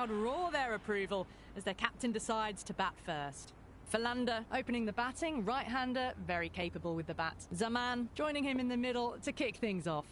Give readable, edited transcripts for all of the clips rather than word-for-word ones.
crowd roar their approval as their captain decides to bat first. Philander opening the batting, right-hander, very capable with the bat. Zaman joining him in the middle to kick things off.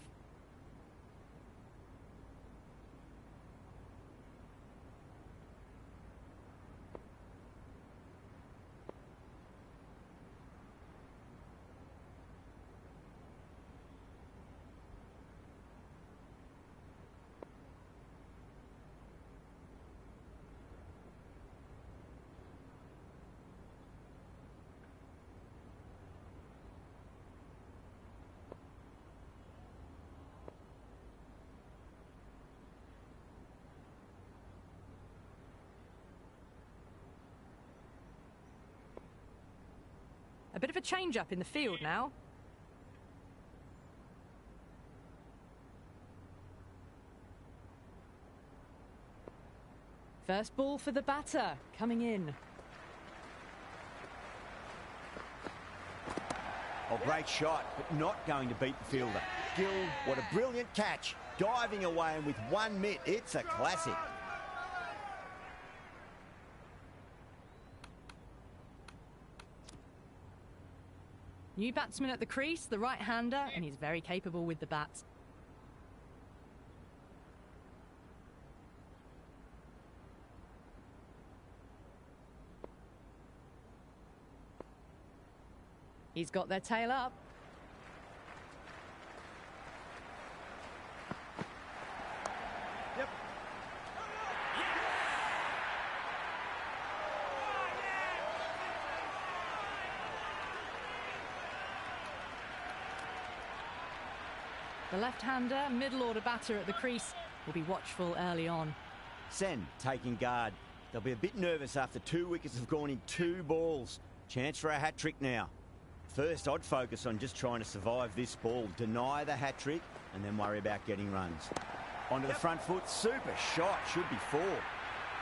A bit of a change-up in the field now. First ball for the batter, coming in. Oh, great shot, but not going to beat the fielder. Gill, what a brilliant catch. Diving away and with one mitt, it's a classic. New batsman at the crease, the right-hander, and he's very capable with the bat. He's got their tail up. Yep. The left-hander, middle-order batter at the crease, will be watchful early on. Sen taking guard. They'll be a bit nervous after 2 wickets have gone in 2 balls. Chance for a hat-trick now. First, I'd focus on just trying to survive this ball, deny the hat-trick, and then worry about getting runs. Onto the front foot, super shot, should be 4.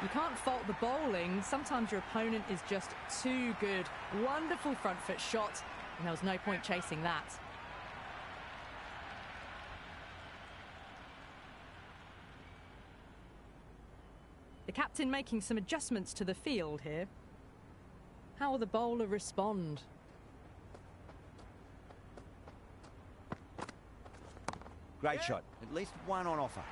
You can't fault the bowling. Sometimes your opponent is just too good. Wonderful front foot shot, and there was no point chasing that. The captain making some adjustments to the field here. How will the bowler respond? Great shot, at least one on offer.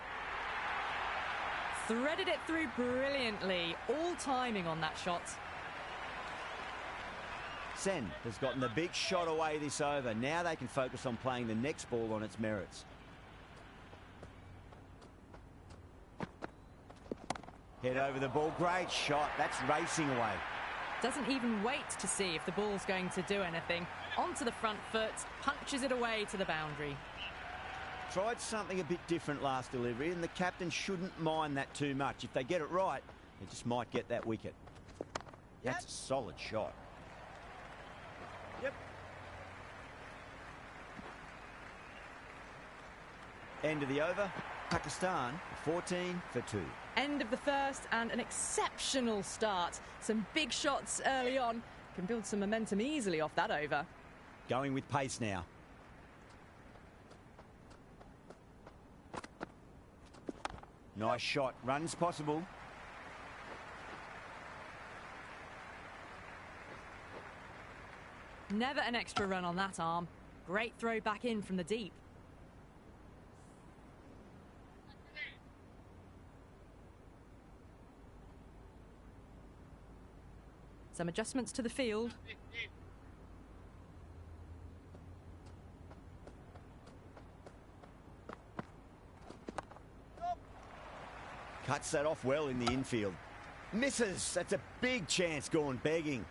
Threaded it through brilliantly. All timing on that shot. Sen has gotten the big shot away this over. Now they can focus on playing the next ball on its merits. Head over the ball, great shot. That's racing away. Doesn't even wait to see if the ball's going to do anything. Onto the front foot, punches it away to the boundary. Tried something a bit different last delivery, and the captain shouldn't mind that too much. If they get it right, they just might get that wicket. That's a solid shot. Yep. End of the over. Pakistan 14 for 2. End of the first and an exceptional start. Some big shots early on. Can build some momentum easily off that over. Going with pace now. Nice shot. Runs possible. Never an extra run on that arm. Great throw back in from the deep. Some adjustments to the field. Cuts that off well in the infield. Misses. That's a big chance gone begging.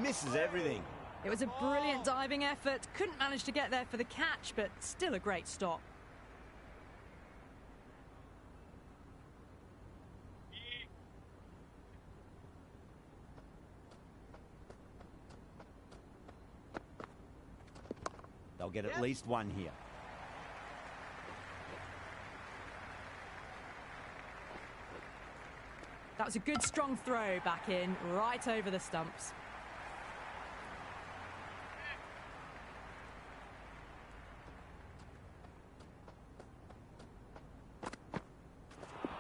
Misses everything. It was a brilliant diving effort. Couldn't manage to get there for the catch, but still a great stop. They'll get at least one here. That was a good strong throw back in, right over the stumps.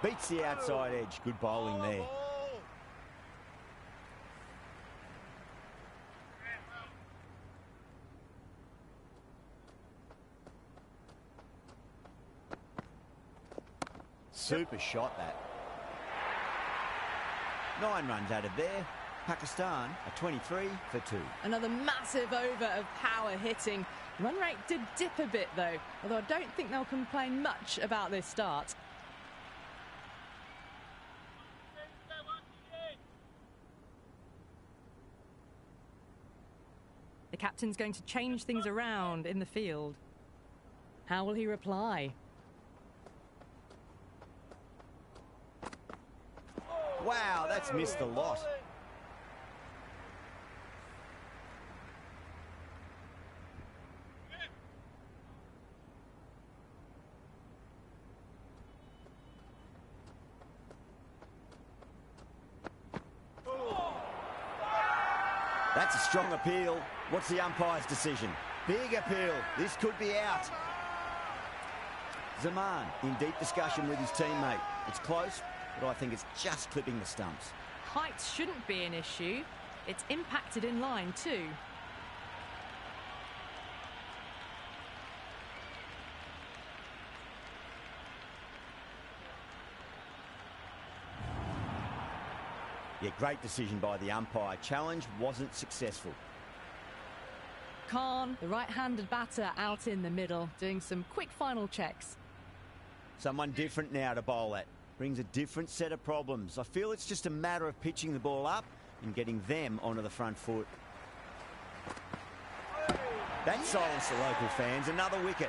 Beats the outside edge. Good bowling there. Super shot that. 9 runs added there. Pakistan are 23 for 2. Another massive over of power hitting. Run rate did dip a bit though, although I don't think they'll complain much about this start. The captain's going to change things around in the field. How will he reply? Wow, that's missed a lot. That's a strong appeal. What's the umpire's decision? Big appeal. This could be out. Zaman in deep discussion with his teammate. It's close, but I think it's just clipping the stumps. Height shouldn't be an issue. It's impacted in line too. Yeah, great decision by the umpire. Challenge wasn't successful. Khan, the right-handed batter, out in the middle, doing some quick final checks. Someone different now to bowl at. Brings a different set of problems. I feel it's just a matter of pitching the ball up and getting them onto the front foot. That silenced the local fans. Another wicket.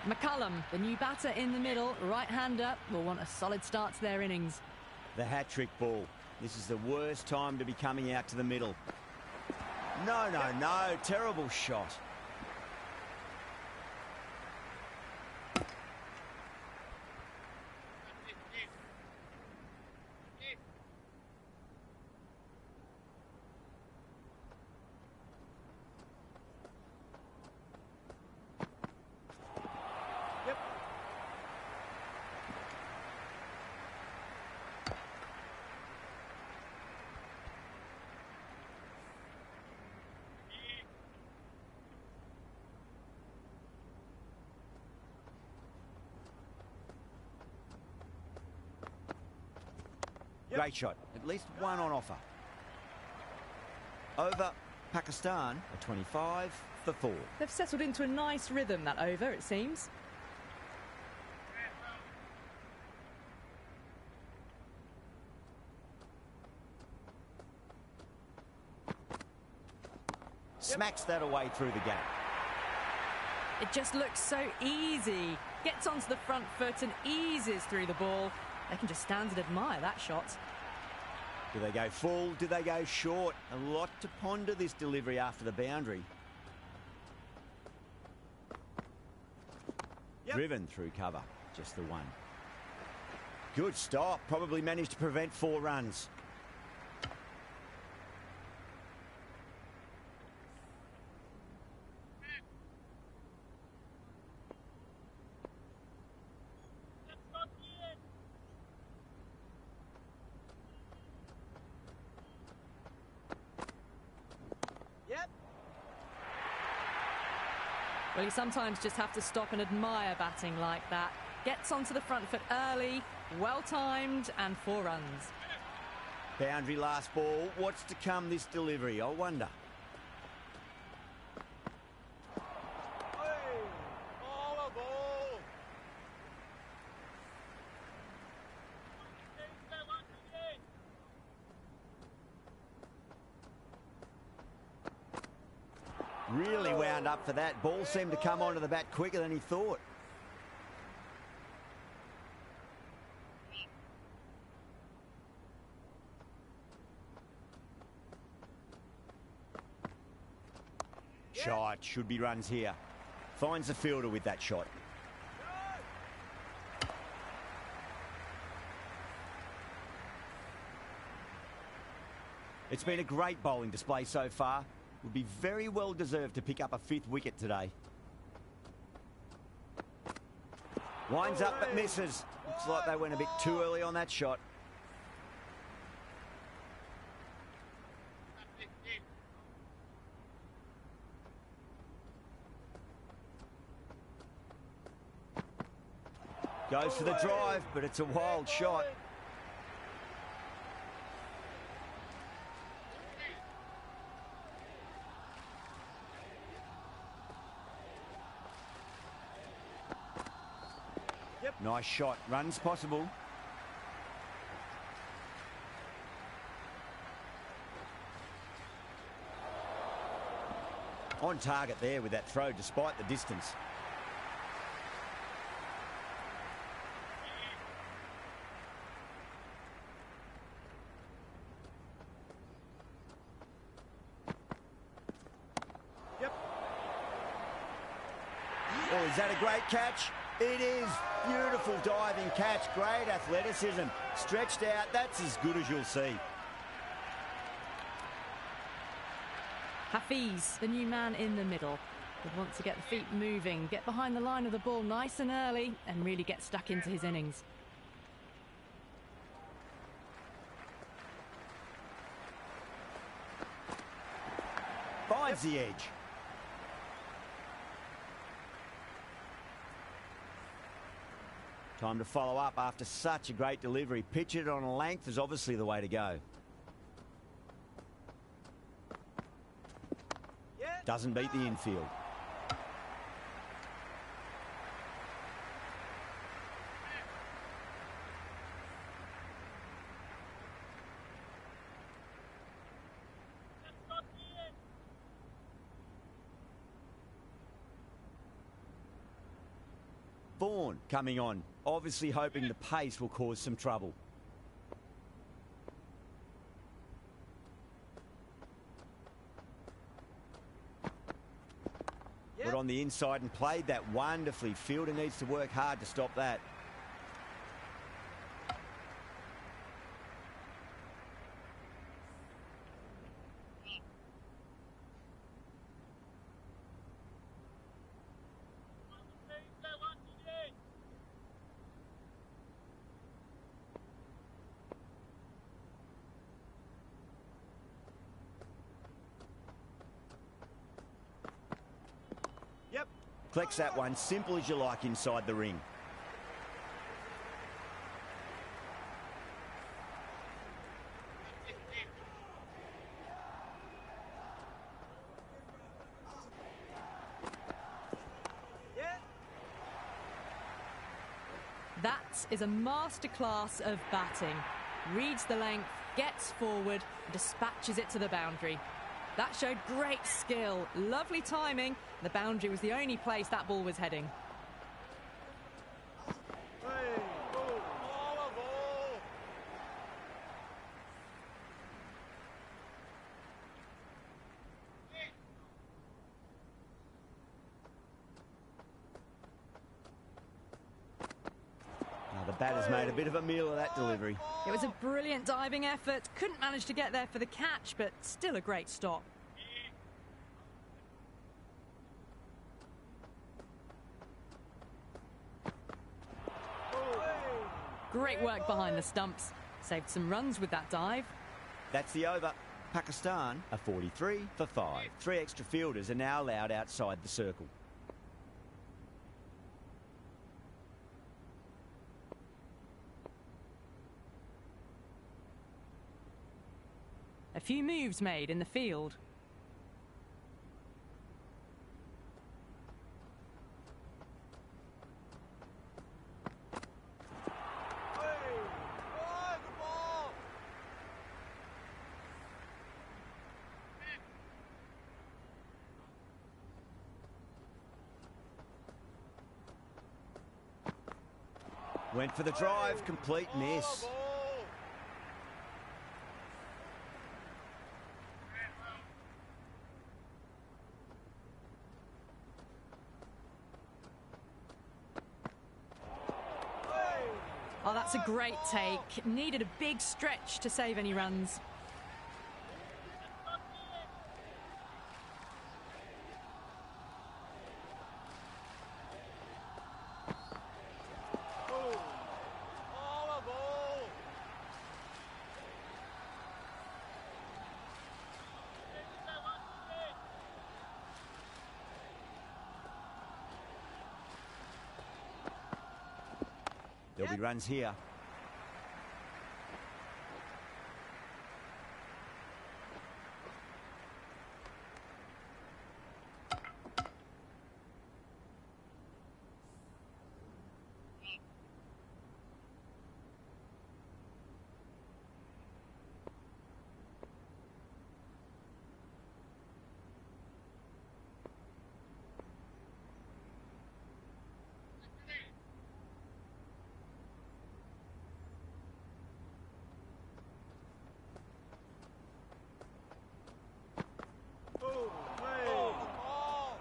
McCullum, the new batter in the middle, right-hander, will want a solid start to their innings. The hat-trick ball. This is the worst time to be coming out to the middle. No, no, no. Terrible shot. Great shot. At least one on offer. Over. Pakistan are 25 for 4. They've settled into a nice rhythm, that over, it seems. Smacks that away through the gap. It just looks so easy. Gets onto the front foot and eases through the ball. They can just stand and admire that shot. Do they go full? Do they go short? A lot to ponder this delivery after the boundary. Driven through cover. Just the one. Good stop. Probably managed to prevent 4 runs. Well, you sometimes just have to stop and admire batting like that. Gets onto the front foot early, well-timed, and 4 runs. Boundary last ball. What's to come this delivery? I wonder. Really wound up for that. Ball seemed to come onto the bat quicker than he thought. shot. Should be runs here. Finds the fielder with that shot. It's been a great bowling display so far. Would be very well deserved to pick up a 5th wicket today. Winds up but misses. Looks like they went a bit too early on that shot. Goes for the drive, but it's a wild shot. Nice shot. Runs possible. On target there with that throw despite the distance. Oh, is that a great catch? It is. Beautiful diving catch. Great athleticism. Stretched out. That's as good as you'll see. Hafiz, the new man in the middle, would want to get the feet moving, get behind the line of the ball nice and early, and really get stuck into his innings. Finds the edge. Time to follow up after such a great delivery. Pitch it on a length is obviously the way to go. Doesn't beat the infield. Vaughan coming on, obviously hoping the pace will cause some trouble. Put on the inside and played that wonderfully. Fielder needs to work hard to stop that. Collects that one, simple as you like, inside the ring. That is a masterclass of batting. Reads the length, gets forward, dispatches it to the boundary. That showed great skill, lovely timing. The boundary was the only place that ball was heading. Now the batter's made a bit of a meal of that delivery. It was a brilliant diving effort. Couldn't manage to get there for the catch, but still a great stop. Great work behind the stumps. Saved some runs with that dive. That's the over. Pakistan are 43 for 5. 3 extra fielders are now allowed outside the circle. A few moves made in the field. Went for the drive, complete miss. Oh, that's a great take. Needed a big stretch to save any runs. There'll be runs here.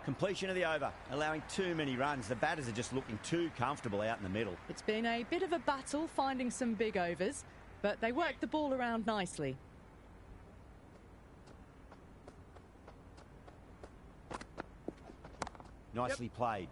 Completion of the over, allowing too many runs. The batters are just looking too comfortable out in the middle. It's been a bit of a battle finding some big overs, but they worked the ball around nicely. Nicely played.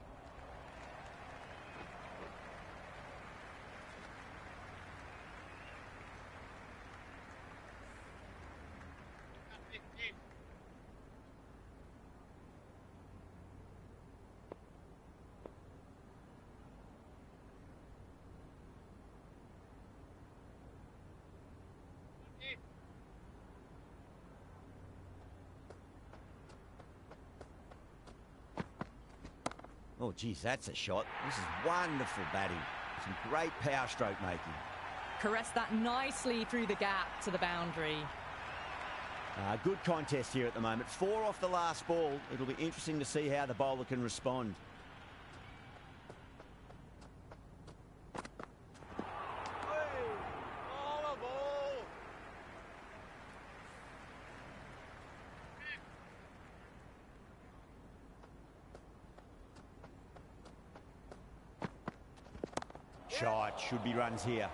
Oh, geez, that's a shot. This is wonderful batting. Some great power stroke making. Caressed that nicely through the gap to the boundary. Good contest here at the moment. 4 off the last ball. It'll be interesting to see how the bowler can respond. Shot, should be runs here.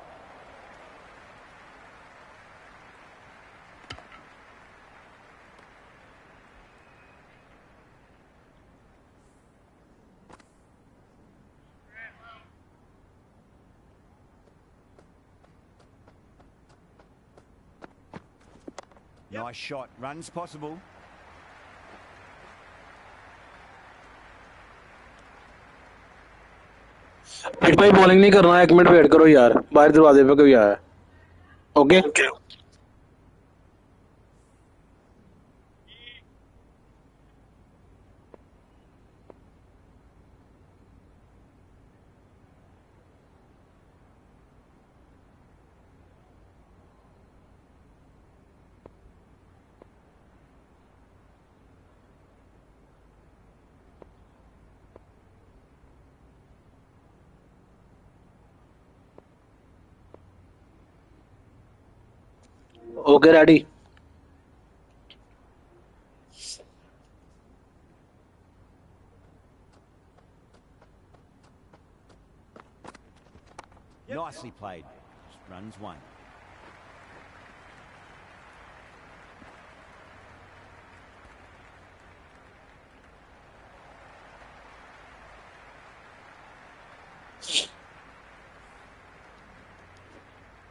Nice shot, runs possible. भाई bowling नहीं करना, 1 minute wait करो यार, बाहर दरवाजे पे कोई आया है। Okay okay ready. Nicely played. Runs 1.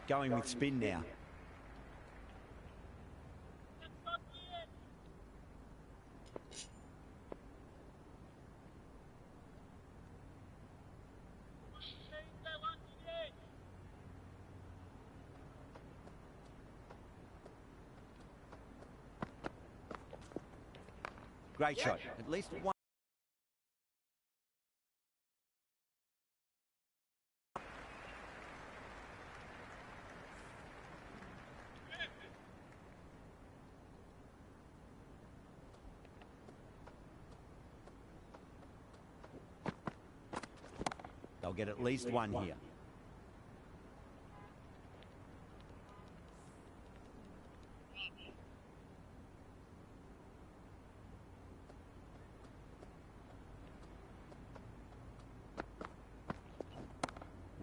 Going with spin now. Great shot. At least one. They'll get at least one here.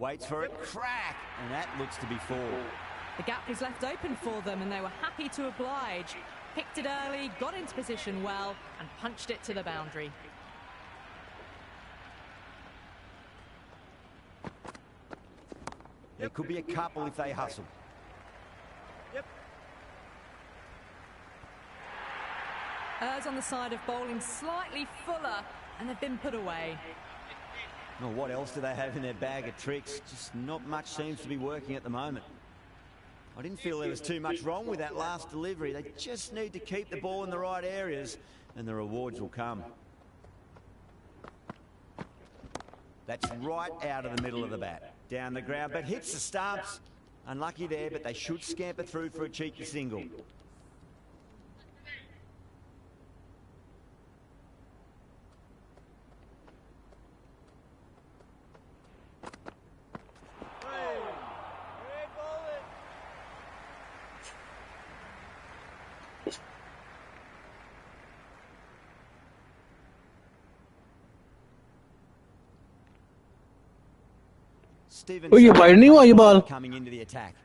Waits for it, crack, and that looks to be 4. The gap was left open for them and they were happy to oblige. Picked it early, got into position well, and punched it to the boundary. There could be a couple if they hustle. Errs on the side of bowling slightly fuller, and they've been put away. Well, what else do they have in their bag of tricks? Just not much seems to be working at the moment. I didn't feel there was too much wrong with that last delivery. They just need to keep the ball in the right areas, and the rewards will come. That's right out of the middle of the bat. Down the ground, but hits the stumps. Unlucky there, but they should scamper through for a cheeky single. Oh, ये wide नहीं हुआ ये ball? Coming into the attack.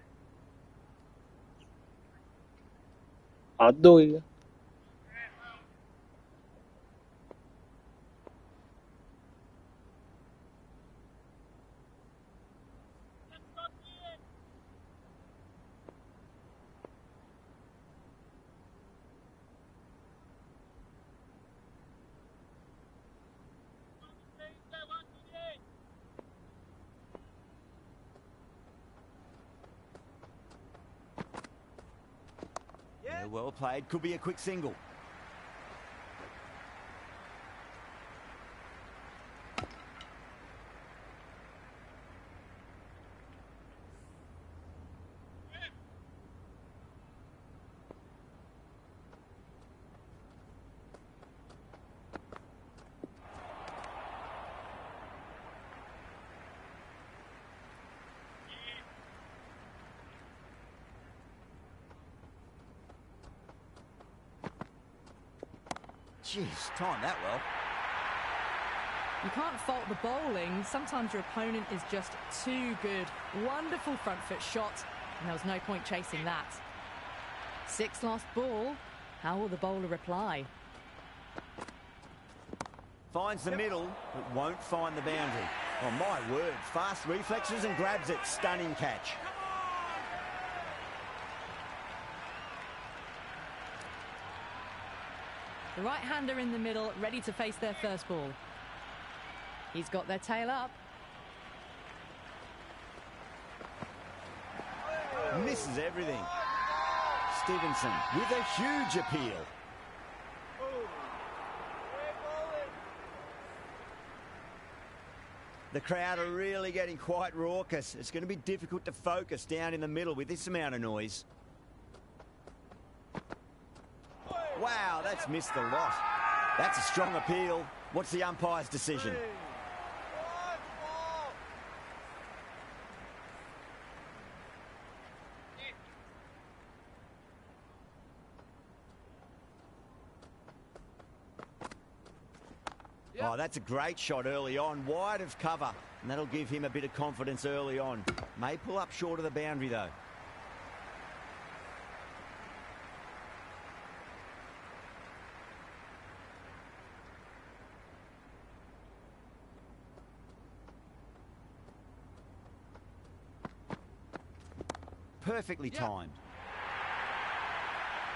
हाथ धो गई। Well played. Could be a quick single. Jeez, timed that well. You can't fault the bowling. Sometimes your opponent is just too good. Wonderful front foot shot, and there was no point chasing that. 6th last ball. How will the bowler reply? Finds the middle, but won't find the boundary. Oh, my word. Fast reflexes and grabs it. Stunning catch. The right-hander in the middle, ready to face their first ball. He's got their tail up. Misses everything. Stevenson with a huge appeal. The crowd are really getting quite raucous. It's going to be difficult to focus down in the middle with this amount of noise. Wow, that's missed a lot. That's a strong appeal. What's the umpire's decision? Oh, that's a great shot early on, wide of cover, and that'll give him a bit of confidence early on. May pull up short of the boundary, though. Perfectly timed.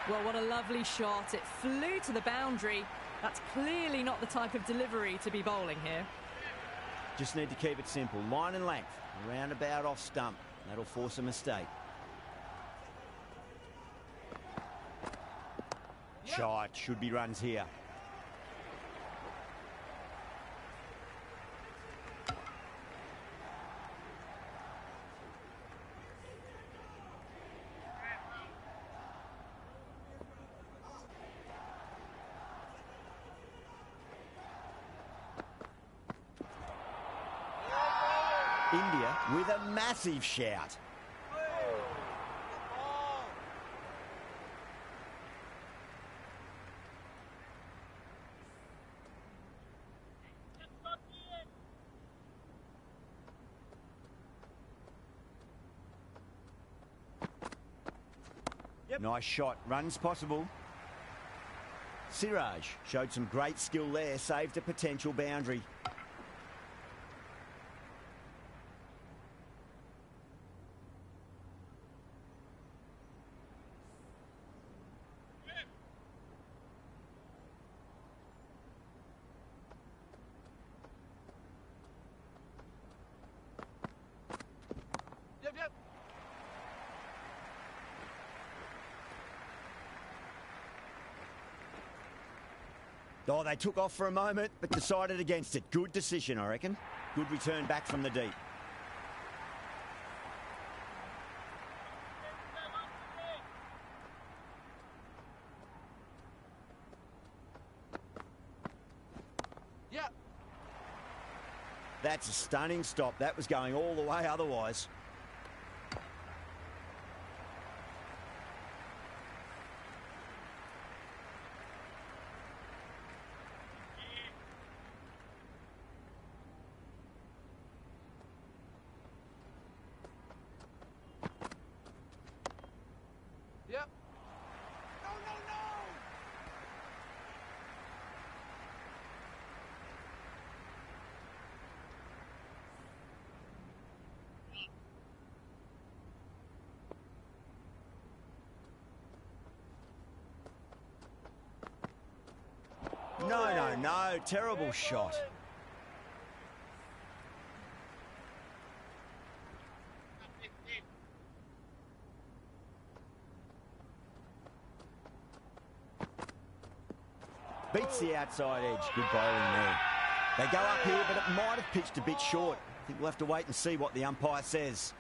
Well, what a lovely shot. It flew to the boundary. That's clearly not the type of delivery to be bowling here. Just need to keep it simple. Line and length. Roundabout off stump. That'll force a mistake. Shot. Should be runs here. India with a massive shout. Nice shot. Runs possible. Siraj showed some great skill there. Saved a potential boundary. Oh, they took off for a moment, but decided against it. Good decision, I reckon. Good return back from the deep. Yeah. That's a stunning stop. That was going all the way otherwise. Yep. No, no, no! No, no, no. Terrible shot. Beats the outside edge. Good bowling there. They go up here, but it might have pitched a bit short. I think we'll have to wait and see what the umpire says.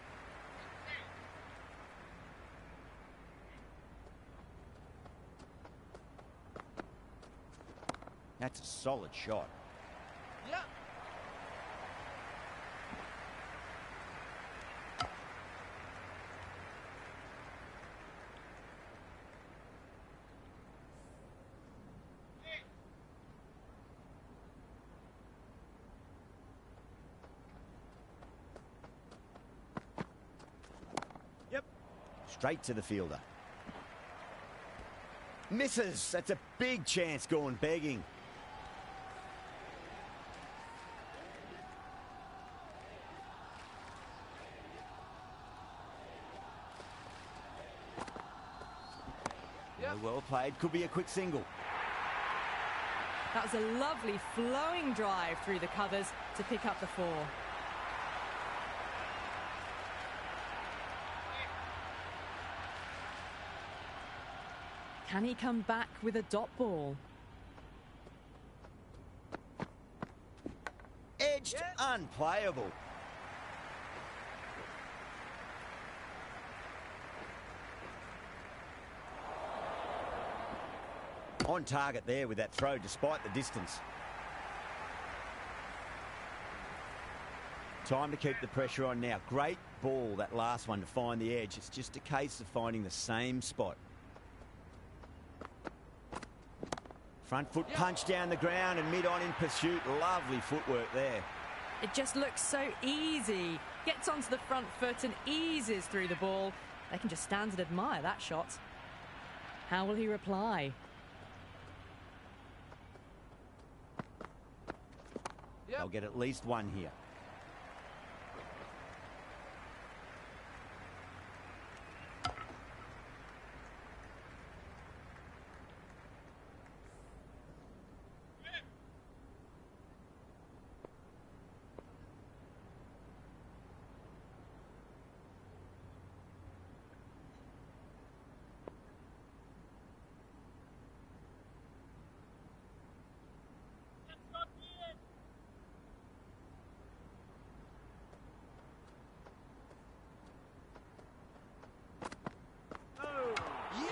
That's a solid shot. Yeah. Yep. Straight to the fielder. Misses. That's a big chance gone begging. Well played. Could be a quick single. That was a lovely flowing drive through the covers to pick up the 4. Can he come back with a dot ball? Edged, unplayable. On target there with that throw, despite the distance. Time to keep the pressure on now. Great ball, that last one, to find the edge. It's just a case of finding the same spot. Front foot punch down the ground and mid-on in pursuit. Lovely footwork there. It just looks so easy. Gets onto the front foot and eases through the ball. They can just stand and admire that shot. How will he reply? They'll get at least one here.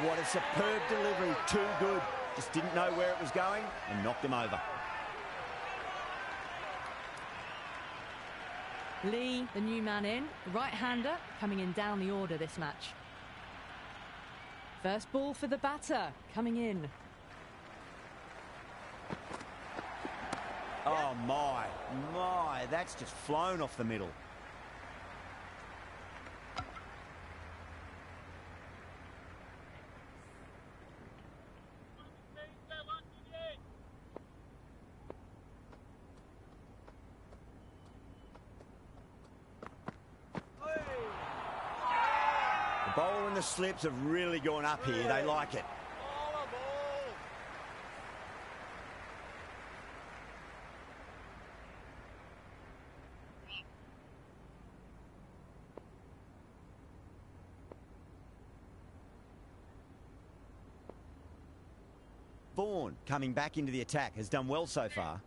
What a superb delivery. Too good. Just didn't know where it was going and knocked him over. Lee, the new man in, right-hander, coming in down the order this match. First ball for the batter, coming in. Oh, my. That's just flown off the middle. the slips have really gone up here. They like it. Ball, a ball. Vaughan, coming back into the attack, has done well so far.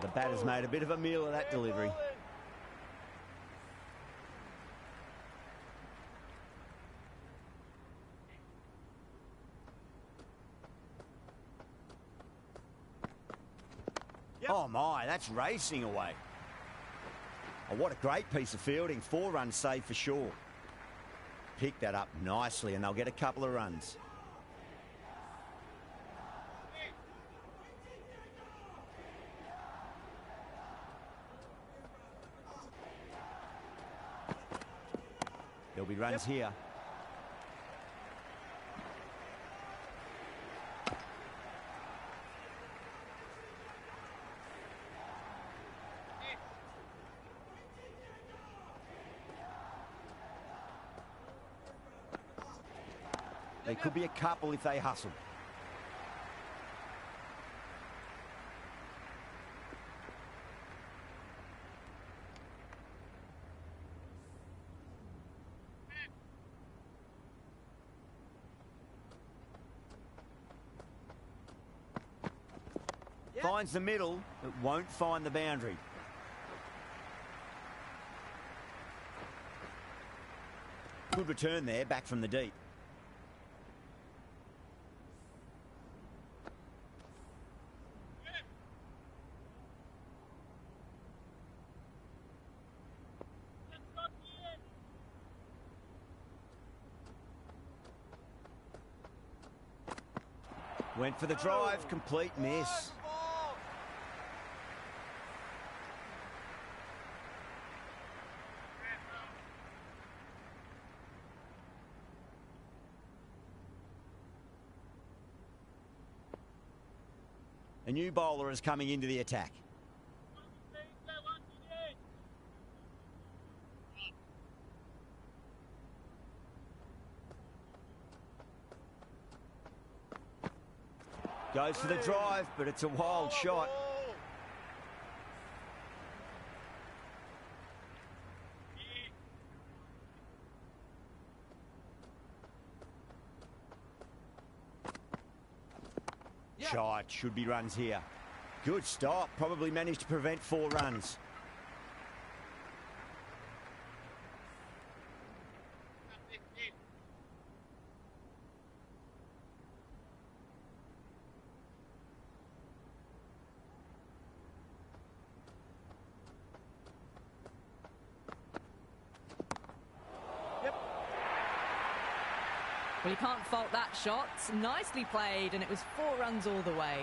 The batter's made a bit of a meal of that delivery. Oh my, that's racing away. Oh, what a great piece of fielding. 4 runs saved for sure. Pick that up nicely and they'll get a couple of runs. There'll be runs here. There could be a couple if they hustle. Finds the middle, but won't find the boundary. Good return there, back from the deep. Went for the drive, complete miss. A new bowler is coming into the attack. Goes for the drive, but it's a wild shot. Shot, should be runs here. Good stop, probably managed to prevent 4 runs. Well, you can't fault that shot. Nicely played, and it was 4 runs all the way.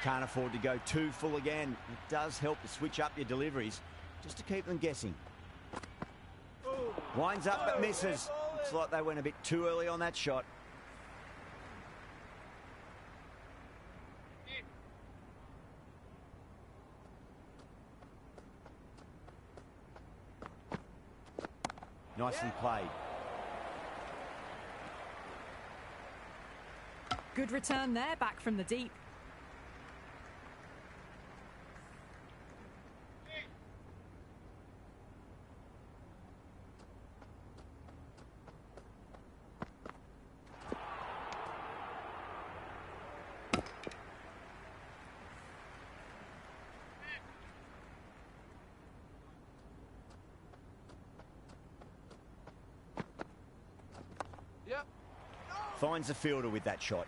Can't afford to go too full again. It does help to switch up your deliveries, just to keep them guessing. Winds up but misses. Looks like they went a bit too early on that shot. Nicely played. Good return there, back from the deep. Yep. Finds the fielder with that shot.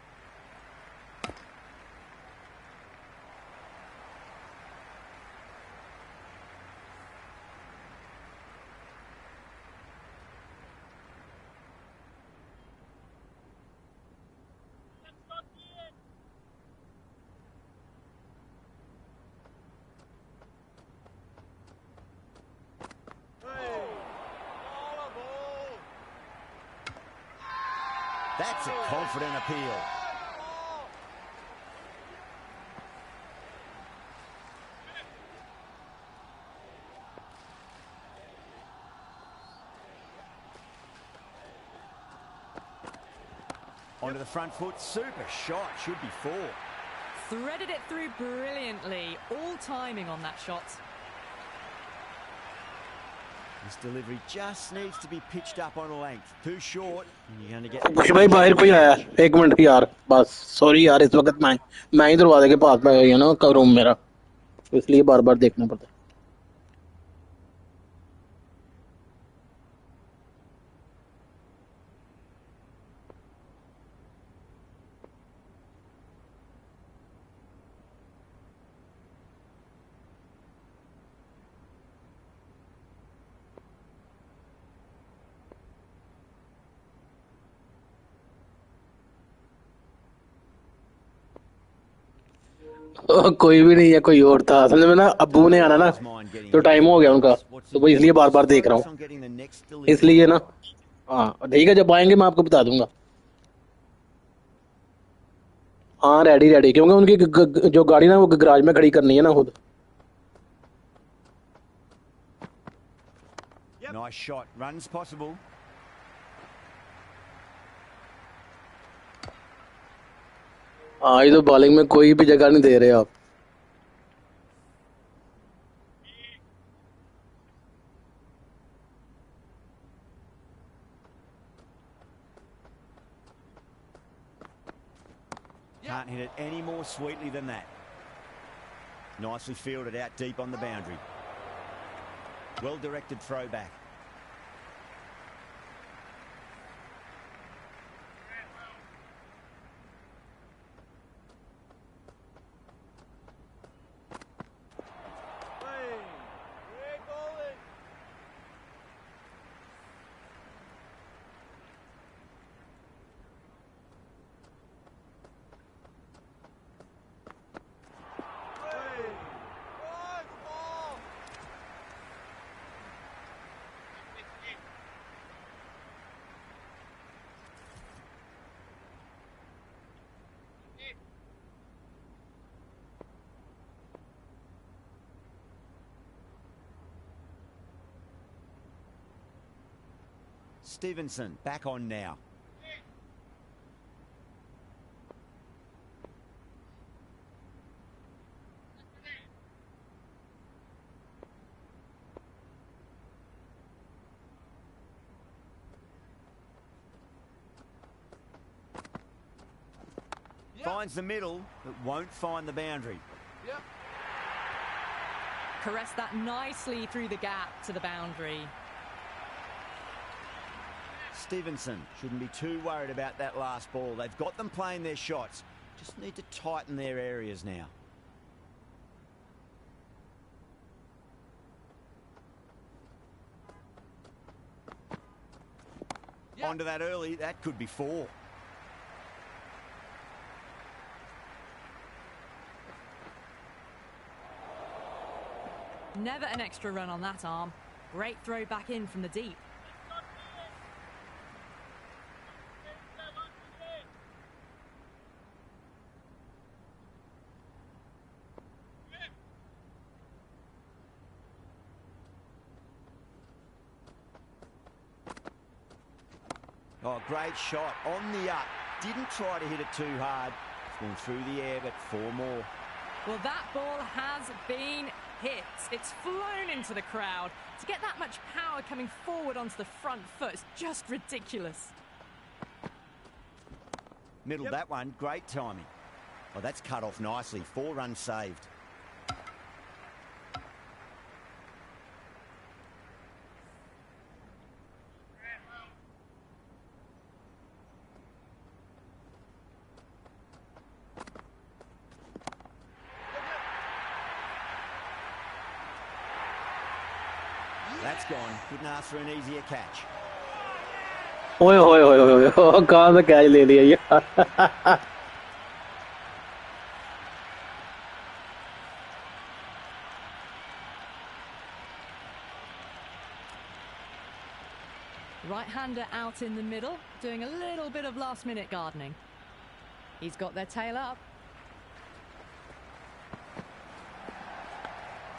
That's a confident appeal. Onto the front foot, super shot, should be 4. Threaded it through brilliantly, all timing on that shot. This delivery just needs to be pitched up on a length. Too short, and you're going to get... खुश भाई बाहर कोई आया 1 minute यार बस sorry यार इस वक्त मैं ही दरवाजे के पास में गई है ना रूम मेरा तो इसलिए बार बार देखना पड़ता है कोई भी नहीं है कोई और था असल में ना अब्बू ने आना ना तो टाइम हो गया उनका तो वो इसलिए बार बार देख रहा हूँ इसलिए ना हाँ ठीक है जब आएंगे मैं आपको बता दूंगा हाँ रेडी क्योंकि उनकी जो गाड़ी ना वो गराज में खड़ी करनी है ना खुद Nice shot, runs possible. हाँ ये तो बॉलिंग में कोई भी जगह नहीं दे रहे आप Can't hit it any more sweetly than that. Nicely fielded out deep on the boundary. Well-directed throwback. Stevenson back on now. Finds the middle, but won't find the boundary. Yep. Caressed that nicely through the gap to the boundary. Stevenson shouldn't be too worried about that last ball. They've got them playing their shots. Just need to tighten their areas now. Yep. Onto that early, that could be 4. Never an extra run on that arm. Great throw back in from the deep. Oh, great shot on the up. Didn't try to hit it too hard. It's gone through the air, but 4 more. Well, that ball has been hit. It's flown into the crowd. To get that much power coming forward onto the front foot is just ridiculous. Middled that one, great timing. Oh, that's cut off nicely. 4 runs saved. That's gone. Couldn't ask for an easier catch. ओए होए होए होए होए, कहाँ से catch ले लिया यार Right-hander out in the middle, doing a little bit of last-minute gardening. He's got their tail up.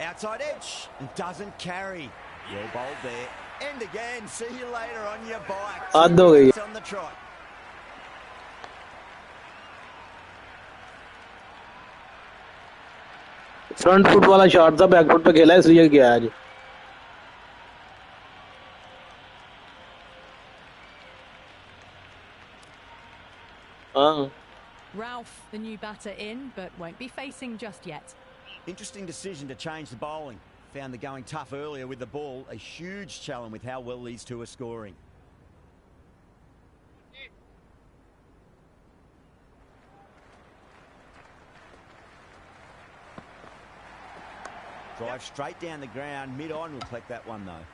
Outside edge, and doesn't carry. Well bowled there. And again, see you later on your bike. Hard ho gayi. On the trot. Front foot वाला shot था, back foot पे खेला इसलिए गया आज. हाँ. Ralph, the new batter in, but won't be facing just yet. Interesting decision to change the bowling. Found the going tough earlier with the ball. A huge challenge with how well these two are scoring. Drive straight down the ground. Mid-on will collect that one, though.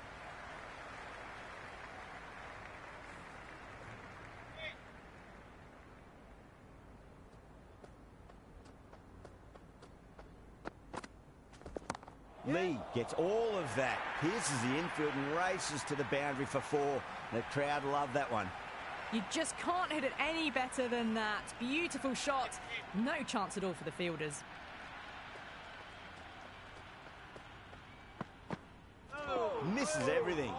Lee gets all of that. Pierces the infield and races to the boundary for 4. The crowd love that one. You just can't hit it any better than that. Beautiful shot. No chance at all for the fielders. Misses everything.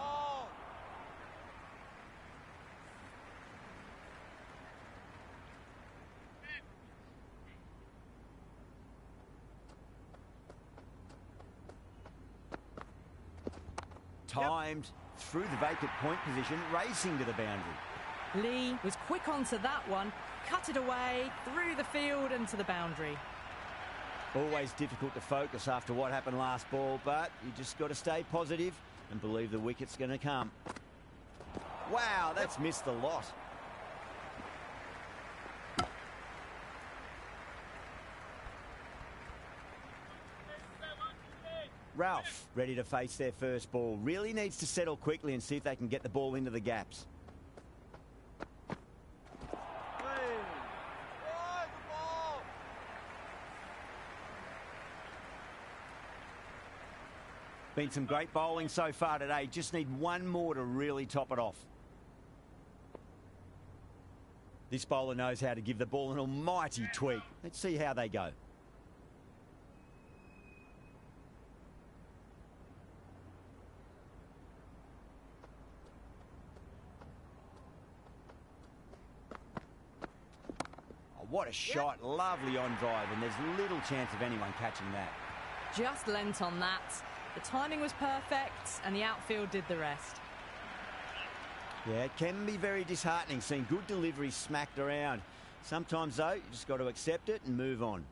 Timed through the vacant point position, racing to the boundary. Lee was quick onto that one, cut it away, through the field and to the boundary. Always difficult to focus after what happened last ball, but you just got to stay positive and believe the wicket's going to come. Wow, that's missed the lot. Ralph, ready to face their first ball. Really needs to settle quickly and see if they can get the ball into the gaps. Been some great bowling so far today. Just need one more to really top it off. This bowler knows how to give the ball an almighty tweak. Let's see how they go. Oh, what a shot. Lovely on drive, and there's little chance of anyone catching that. Just lent on that. The timing was perfect, and the outfield did the rest. Yeah, it can be very disheartening seeing good delivery smacked around. Sometimes, though, you just got to accept it and move on.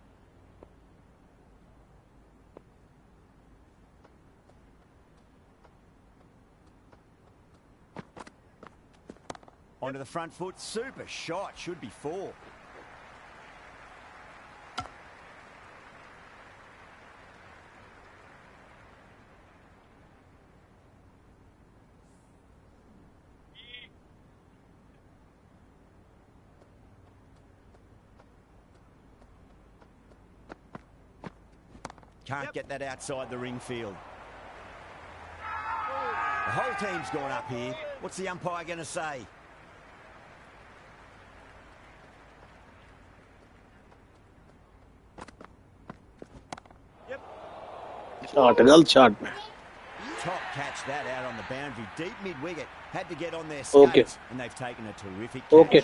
Onto the front foot. Super shot. Should be 4. Can't get that outside the ring field. The whole team's gone up here. What's the umpire going to say? Shot, well shot. Top catch that out on the boundary. Deep mid-wicket. Had to get on their skates. Okay. And they've taken a terrific catch. Okay.